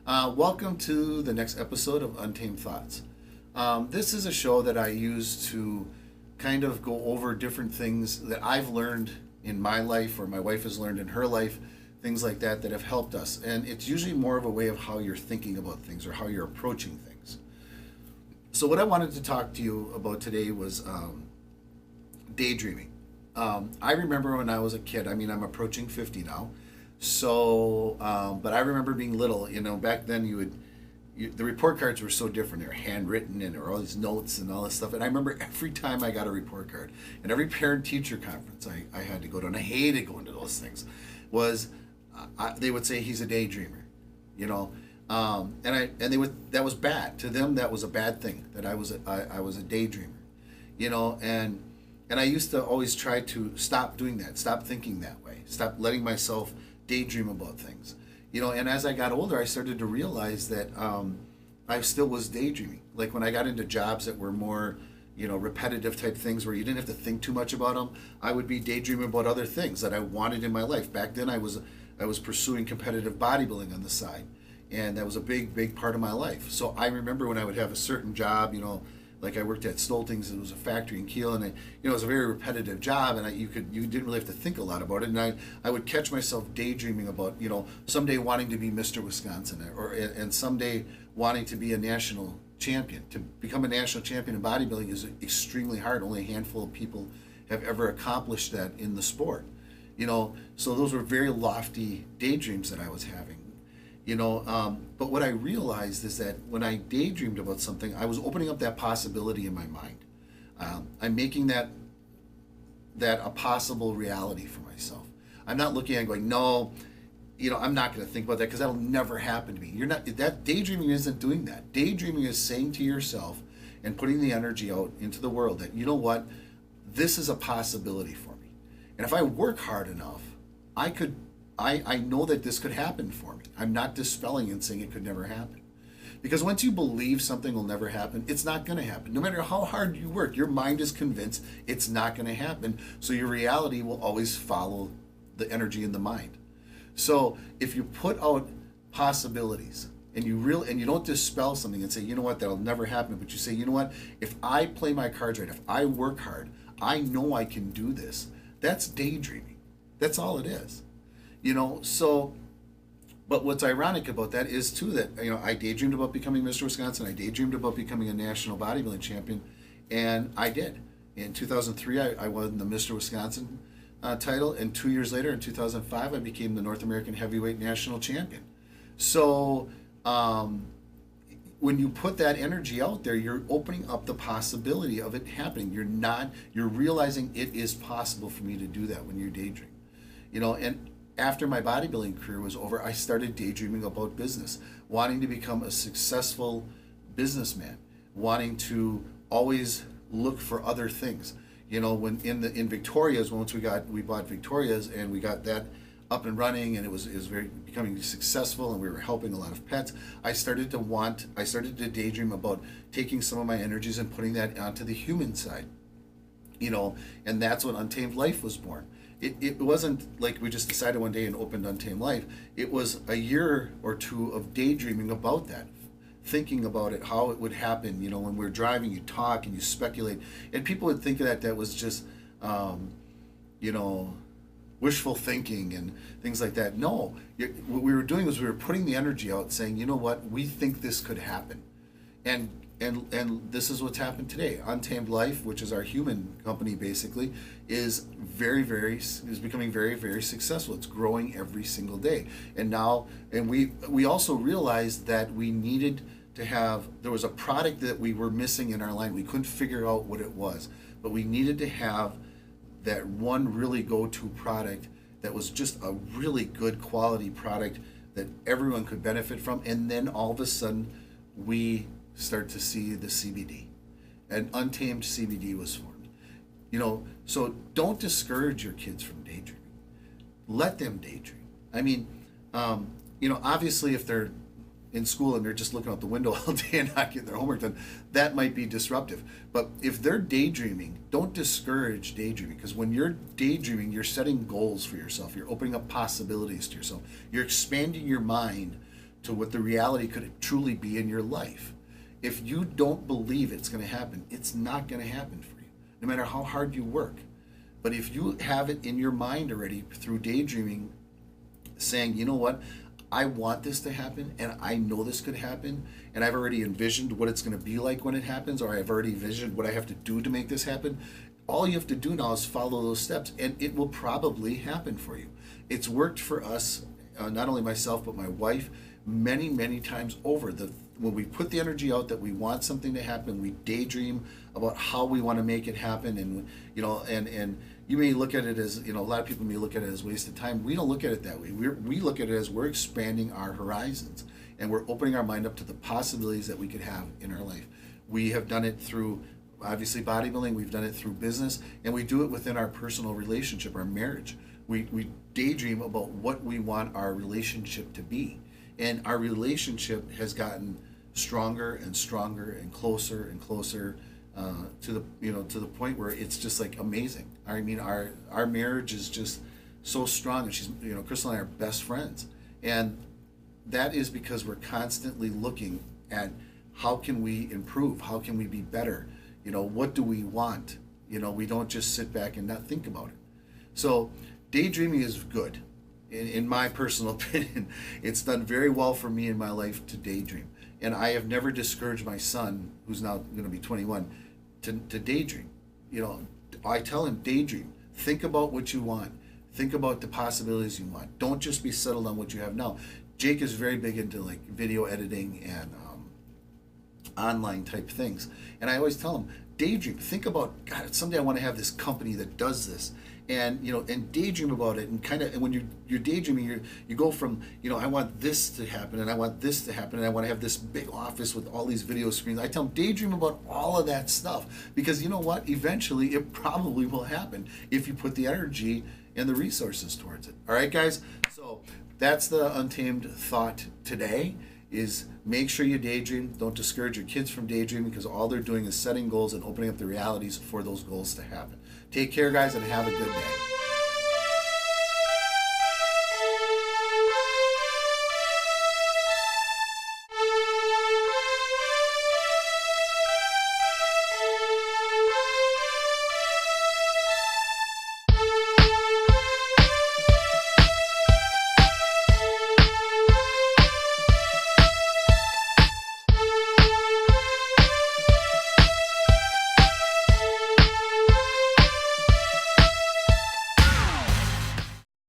Welcome to the next episode of Untamed Thoughts. This is a show that I use to kind of go over different things that I've learned in my life or my wife has learned in her life, things like that that have helped us. And it's usually more of a way of how you're thinking about things or how you're approaching things. So, what I wanted to talk to you about today was daydreaming. I remember when I was a kid, I'm approaching 50 now. But I remember being little, back then the report cards were so different. They were handwritten and there were all these notes and all this stuff. And I remember every time I got a report card and every parent teacher conference I had to go to, and I hated going to those things, was they would say he's a daydreamer, that was bad to them. That was a bad thing that I was a daydreamer, and I used to always try to stop doing that, stop thinking that way, stop letting myself daydream about things, and as I got older I started to realize that I still was daydreaming. Like when I got into jobs that were more repetitive type things where you didn't have to think too much about them, I would be daydreaming about other things that I wanted in my life. Back then I was pursuing competitive bodybuilding on the side, and that was a big part of my life. So I remember when I would have a certain job, like I worked at Stolting's. It was a factory in Kiel, and it was a very repetitive job, and you didn't really have to think a lot about it. And I would catch myself daydreaming about someday wanting to be Mr. Wisconsin, and someday wanting to be a national champion. To become a national champion in bodybuilding is extremely hard. Only a handful of people have ever accomplished that in the sport. So those were very lofty daydreams that I was having. But what I realized is that when I daydreamed about something, I was opening up that possibility in my mind. I'm making that a possible reality for myself. I'm not looking at it going, no, I'm not going to think about that because that'll never happen to me. That daydreaming isn't doing that. Daydreaming is saying to yourself and putting the energy out into the world that, this is a possibility for me. And if I work hard enough, I know that this could happen for me. I'm not dispelling and saying it could never happen. Because once you believe something will never happen, it's not going to happen. No matter how hard you work, your mind is convinced it's not going to happen. So your reality will always follow the energy in the mind. So if you put out possibilities and you don't dispel something and say, that'll never happen, but you say, if I play my cards right, if I work hard, I know I can do this. That's daydreaming. That's all it is. But what's ironic about that is too that I daydreamed about becoming Mr. Wisconsin. I daydreamed about becoming a national bodybuilding champion, and I did. In 2003, I won the Mr. Wisconsin title, and 2 years later, in 2005, I became the North American Heavyweight National Champion. So when you put that energy out there, you're opening up the possibility of it happening. You're realizing it is possible for me to do that when you're daydreaming. And after my bodybuilding career was over, I started daydreaming about business, wanting to become a successful businessman, wanting to always look for other things. When in Victoria's, once we bought Victoria's and we got that up and running, and it was very becoming successful, and we were helping a lot of pets. I started to daydream about taking some of my energies and putting that onto the human side. And that's when Untamed Life was born. It wasn't like we just decided one day and opened Untamed Life. It was a year or two of daydreaming about that, thinking about it, how it would happen. When we're driving, you talk and you speculate, and people would think that was just, wishful thinking and things like that. No, what we were doing was we were putting the energy out, saying, we think this could happen, and this is what's happened today. Untamed Life, which is our human company, basically, is becoming very, very successful. It's growing every single day. And we also realized that we needed to there was a product that we were missing in our line. We couldn't figure out what it was, but we needed to have that one really go-to product that was just a really good quality product that everyone could benefit from. And then all of a sudden, we start to see the CBD, and Untamed CBD was formed. So don't discourage your kids from daydreaming. Let them daydream. Obviously if they're in school and they're just looking out the window all day and not getting their homework done, that might be disruptive. But if they're daydreaming, don't discourage daydreaming, because when you're daydreaming, you're setting goals for yourself. You're opening up possibilities to yourself. You're expanding your mind to what the reality could truly be in your life. If you don't believe it's going to happen, it's not going to happen for you, no matter how hard you work. But if you have it in your mind already through daydreaming, saying, you know what, I want this to happen, and I know this could happen, and I've already envisioned what it's going to be like when it happens, or I've already envisioned what I have to do to make this happen. All you have to do now is follow those steps, and it will probably happen for you. It's worked for us, not only myself, but my wife, many, many times over. When we put the energy out that we want something to happen, we daydream about how we want to make it happen, and and you may look at it as, a lot of people may look at it as wasted time. We don't look at it that way. We look at it as we're expanding our horizons, and we're opening our mind up to the possibilities that we could have in our life. We have done it through, obviously, bodybuilding. We've done it through business, and we do it within our personal relationship, our marriage. We daydream about what we want our relationship to be, and our relationship has gotten stronger and stronger and closer to the point where it's just like amazing. I mean, our marriage is just so strong, and she's, Crystal and I are best friends, and that is because we're constantly looking at how can we improve, how can we be better, what do we want. We don't just sit back and not think about it. So daydreaming is good. In my personal opinion, it's done very well for me in my life to daydream. And I have never discouraged my son, who's now going to be 21, to daydream. I tell him, daydream. Think about what you want. Think about the possibilities you want. Don't just be settled on what you have now. Jake is very big into like video editing and online type things. And I always tell him, daydream. Think about, God, someday I want to have this company that does this. And and daydream about it, and when you're daydreaming, you go from, I want this to happen, and I want this to happen, and I want to have this big office with all these video screens. I tell them, daydream about all of that stuff, because you know what, eventually it probably will happen if you put the energy and the resources towards it. All right, guys, so that's the Untamed thought today, is make sure you daydream. Don't discourage your kids from daydreaming, because all they're doing is setting goals and opening up the realities for those goals to happen. Take care, guys, and have a good day.